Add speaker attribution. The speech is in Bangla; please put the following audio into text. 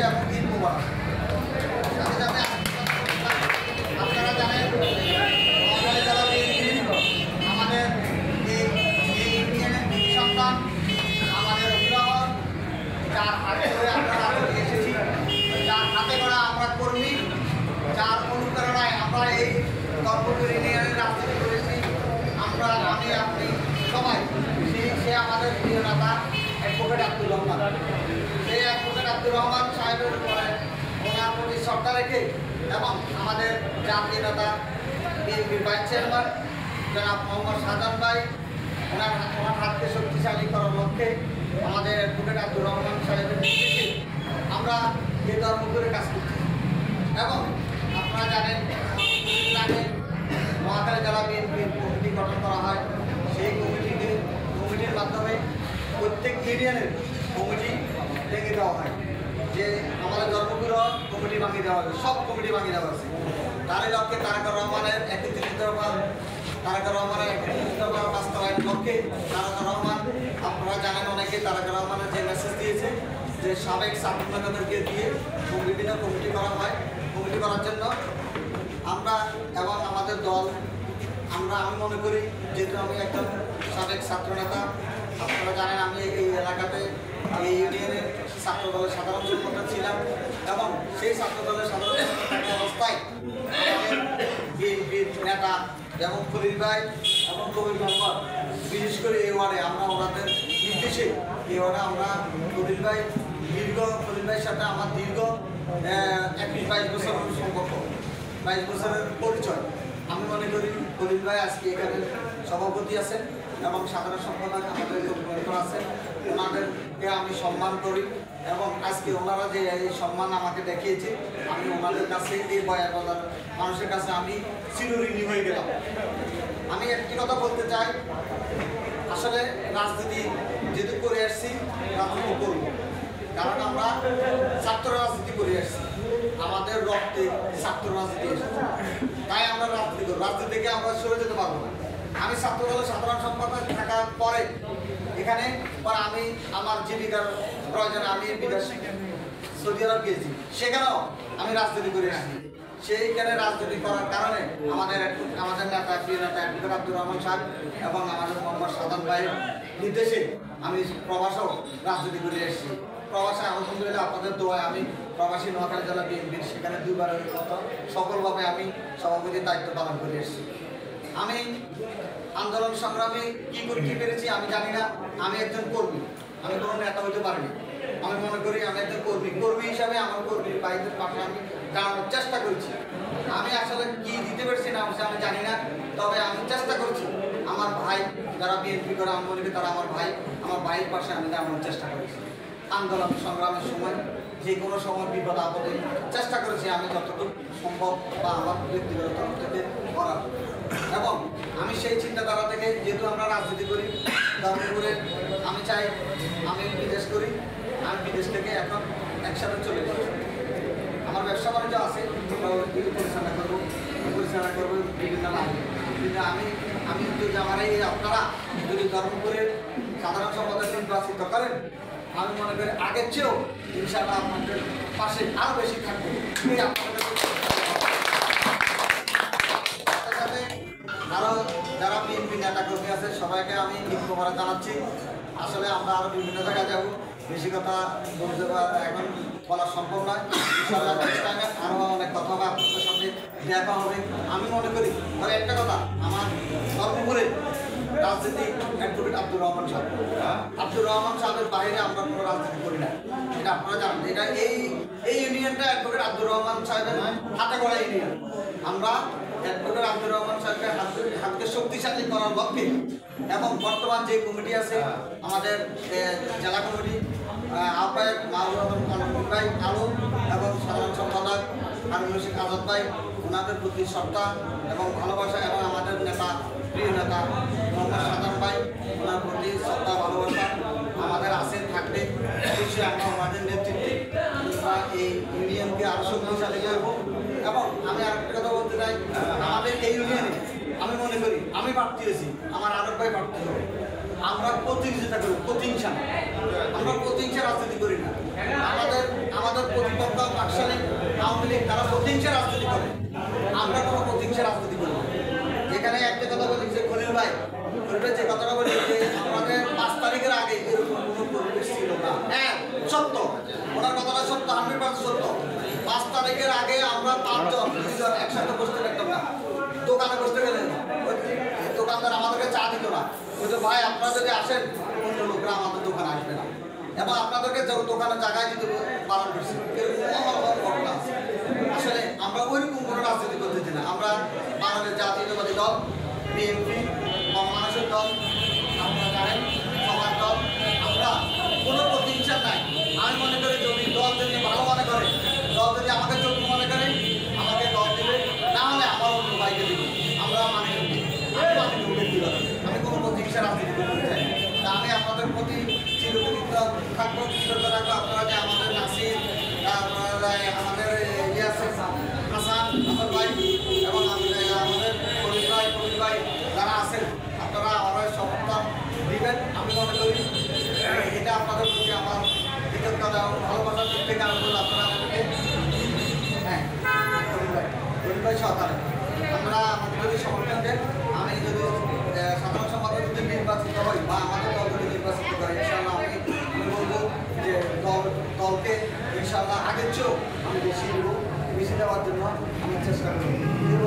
Speaker 1: এবং ঈদ মুবারক। সাথে সাথে আপনারা জানেন আমাদের এই ইউনিয়নের সন্তান আমাদের অভিভাবক, যার হাতে করে আমরা রাজনীতি এসেছি, যার হাতে করে আমরা কর্মী, যার অনুপ্রেরণায় আমরা এই গর্বপুর ইউনিয়নের রাজনীতি করেছি, আমরা আমি আপনি সবাই। সে আমাদের প্রিয় নেতা অ্যাডভোকেট আব্দুর রহমান। সেই অ্যাডভোকেট আব্দুর রহমান সাহেবের উপরে ওনার প্রতি শ্রদ্ধা রেখে এবং আমাদের জাতীয় নেতা বিএনপির ভাইস চেয়ারম্যান জনাব মোহাম্মদ শাহজাহান ভাই ওনার হাতকে শক্তিশালী করার লক্ষ্যে আমাদের অ্যাডভোকেট আব্দুর রহমান সাহেবের নির্দেশে আমরা এই ধর্মপুরে কাজ করছি। এবং আপনারা জানেন মহাখালী জেলা বিএনপির কমিটি গঠন করা হয়। সেই কমিটির মাধ্যমে প্রত্যেক ইউনিয়নের কমিটি ভেঙে দেওয়া হয়। যে আমাদের ধর্মপুরও কমিটি ভাঙিয়ে দেওয়া হবে, সব কমিটি ভাঙিয়ে দেওয়া হয়েছে। তারই লক্ষ্যে তারেক রহমানের 31 দফা বাস্তবায়ন লক্ষ্যে তারেক রহমান, আপনারা জানেন অনেকে তারেক রহমানের যে মেসেজ দিয়েছে যে সাবেক ছাত্র নেতাদেরকে দিয়ে বিভিন্ন কমিটি করা হয়। কমিটি করার জন্য আমরা এবং আমাদের দল আমি মনে করি, যেহেতু আমি একজন সাবেক ছাত্র নেতা, আপনারা জানেন আমি এই এলাকাতে এই ইউনিয়নের ছাত্র দলের সাধারণ সম্পাদক ছিলাম এবং সেই ছাত্র দলের সাধারণ সম্পাদক অবস্থায় বিএনপির নেতা যেমন খলিল ভাই এবং কবির মোহাম্মদ, বিশেষ করে এই ওয়ার্ডে আমরা ওনাদের নির্দেশে এই ওয়ার্ডে আমরা খলিল ভাইয়ের সাথে আমার দীর্ঘ 21-22 বছরের সম্পর্ক, 22 বছরের পরিচয়। আমি মনে করি খলিল ভাই আজকে এখানে সভাপতি আছেন এবং সাধারণ সম্পাদক আমাদের আছেন, ওনাদেরকে আমি সম্মান করি এবং আজকে ওনারা যে এই সম্মান আমাকে দেখিয়েছে, আমি ওনাদের কাছে এই বয়াবাজার মানুষের কাছে আমি চিরঋণী হয়ে গেলাম। আমি একটি কথা বলতে চাই, আসলে রাজনীতি যেহেতু করে আসছি, রাজনীতি করব, কারণ আমরা ছাত্র রাজনীতি করে আসছি, আমাদের রক্তে ছাত্র রাজনীতি এসেছে, তাই আমরা রাজনীতি করব। রাজনীতি থেকে আমরা সরে যেতে পারবো না। আমি ছাত্র দলের সাধারণ সম্পাদক থাকার পরে এখানে আমি আমার জীবিকার প্রয়োজনে আমি বিদেশ সৌদি আরব গিয়েছি, সেখানেও আমি রাজনীতি করে আসছি। সেইখানে রাজনীতি করার কারণে আমাদের নেতা প্রিয় নেতা অ্যাডভোকেট আব্দুর রহমান সাহেব এবং আমাদের মোহাম্মদ শাহজাহান ভাইয়ের নির্দেশে আমি প্রবাসেও রাজনীতি করে এসেছি। প্রবাসে আলহামদুলিল্লাহ আপনাদের দোয়ায় আমি প্রবাসী নোয়াখালী জেলা বিএনপির সেখানে 2 বারের মতো সফলভাবে আমি সভাপতির দায়িত্ব পালন করে এসেছি। আমি আন্দোলন সংগ্রামে কি করতে পেরেছি আমি জানি না। আমি একজন কর্মী, আমি কোনো নেতা হইতে পারিনি। আমি মনে করি আমি একজন কর্মী হিসাবে আমার কর্মীর ভাইদের পাশে আমি দাঁড়ানোর চেষ্টা করছি। আমি আসলে কি দিতে পেরেছি না আমি জানি না, তবে আমি চেষ্টা করছি আমার ভাই যারা বিএনপি করে আমি মনে করি তারা আমার ভাইয়ের পাশে আমি দাঁড়ানোর চেষ্টা করেছি। আন্দোলন সংগ্রামের সময় যে কোনো সময় বিপদ আপদে চেষ্টা করেছি আমি যতটুকু সম্ভব বা আমার ব্যক্তিগত তরফ থেকে করার। এবং আমি সেই চিন্তাধারা থেকে, যেহেতু আমরা রাজনীতি করি ধর্মপুরে, আমি চাই আমি বিদেশ করি, আমি বিদেশ থেকে এখন একসাথে চলে যাব। আমার ব্যবসা বাণিজ্য আছে, পরিচালনা করবো বিভিন্ন লাইনে। কিন্তু আমি যদি আমার এই আপনারা যদি ধর্মপুরের সাধারণ সম্পাদক নির্বাচিত করেন, আমি মনে করি আগের চেয়েও ইনশাআল্লাহ আপনাদের পাশে আরও বেশি থাকবে। আরও যারা বিএনপি নেতা কর্মী আছে সবাইকে আমি ঈদ মোবারক জানাচ্ছি। আসলে আমরা আরও বিভিন্ন জায়গায় যাব, বেশি কথা বলতে এখন বলা সম্ভব নয়। ইনশাআল্লাহ আরও অনেক কথা হবে, আপনাদের সাথে দেখা হবে। আমি মনে করি তবে একটা কথা, আমার ধর্মপুরে রাজনীতি অ্যাডভোকেট আব্দুর রহমান সাহেব, আব্দুর রহমান সাহেবের বাইরে আমরা কোনো রাজনীতি করি না, এটা আপনারা জানেন। এটা এই ইউনিয়নটা অ্যাডভোকেট আব্দুর রহমান সাহেবের হাতে গড়া ইউনিয়ন। আমরা অ্যাডভোকেট আব্দুর রহমান সাহেবকে হাতকে শক্তিশালী করার লক্ষ্যে এবং বর্তমান যে কমিটি আছে আমাদের জেলা কমিটি আহ্বায়ক মাহবুব ভাই আলম এবং সাধারণ সম্পাদক হারুন শেখ আজাদ ভাই, ওনাদের প্রতি শ্রদ্ধা এবং ভালোবাসা, এবং আমাদের নেতা প্রিয় নেতা মোহাম্মদ শাহজাহান ভাই, ওনার প্রতি শ্রদ্ধা ভালোবাসা আমাদের আছে, থাকবে। অবশ্যই আমরা ওনাদের নেতৃত্বে আমরা এই ইউনিয়নকে আরও শক্তিশালী করব। এবং আমি আরেকটা কথা বলতে চাই, আমাদের এই ইউনিয়নে আমি মনে করি আমি প্রার্থী হয়েছি, আমার আরেক ভাই প্রার্থী হবে, আমরা প্রতিযোগিতা করি, প্রতিহিংসা। আমরা প্রতিহিংসা রাজনীতি করি না। আমাদের প্রতিপক্ষ তারা প্রতিহিংসা রাজনীতি করে। আমরা কোনো প্রতিহিংসা রাজনীতি করি না। এখানে একটা কথা বলি যে খলিল ভাই যে কথাটা বলি যে আমাদের 5 তারিখের আগে এরকম কোনো পরিবেশ ছিল না। হ্যাঁ সত্য, ওনার কথাটা সত্য, 100% সত্য। 5 তারিখের আগে আমরা 5 জন 2 জন একসাথে বসতে পারতাম না। দোকানে বসতে গেলে দোকানদার আমাদেরকে চা দিত না, বলতো ভাই আপনারা যদি আসেন অন্য লোকরা আমাদের দোকানে আসবে না, এবং আপনাদেরকে দোকানে জায়গায় দিতে বারণ করছি। ঘটনা আছে। আসলে আমরা ওইরকম কোনো রাজনীতি করতেছি না। আমরা বাংলাদেশ জাতীয়তাবাদী দল, বিএনপি, মানুষের দল, আপনারা জানেন সমাজ দল, আমরা কোনো প্রতিহিংসা নাই। আমি মনে করি যদি দল যদি ভালো মনে করে, দল যদি আমাকে যোগ্য মনে করে, আমাকে দল দেবে, না হলে আমার অন্য ভাইকে দেবে। আমরা মানে আমি কোনো প্রতিহিংসা রাজনীতি করতে চাই না। তা আমি আপনাদের প্রতি চিরকৃত থাকবো, কৃতজ্ঞ থাকবো। আপনারা যে আমাদের নাসির, আমাদের হাসান ভাই এবং আমাদের কবির ভাই যারা আছেন, আপনারা আমার সমর্থন দিবেন। আমি মনে করি এটা আপনাদের প্রতি আমার কৃতজ্ঞতা এবং ভালোবাসার দিক থেকে আমি বলবো আপনারা আমাদেরকে কবির ভাই সহকারে আমরা আমাদের যদি সমর্থন দেন, আমি যদি সাধারণ সম্পাদক যদি নির্বাচিত হই বা আমাদের দল যদি নির্বাচিত করে, ইনশাআল্লাহ আমি বলবো যে দলকে ইনশাআল্লাহ আগের চেয়েও আমি বেশি দেবো, বেশি দেওয়ার জন্য আমি চেষ্টা করব।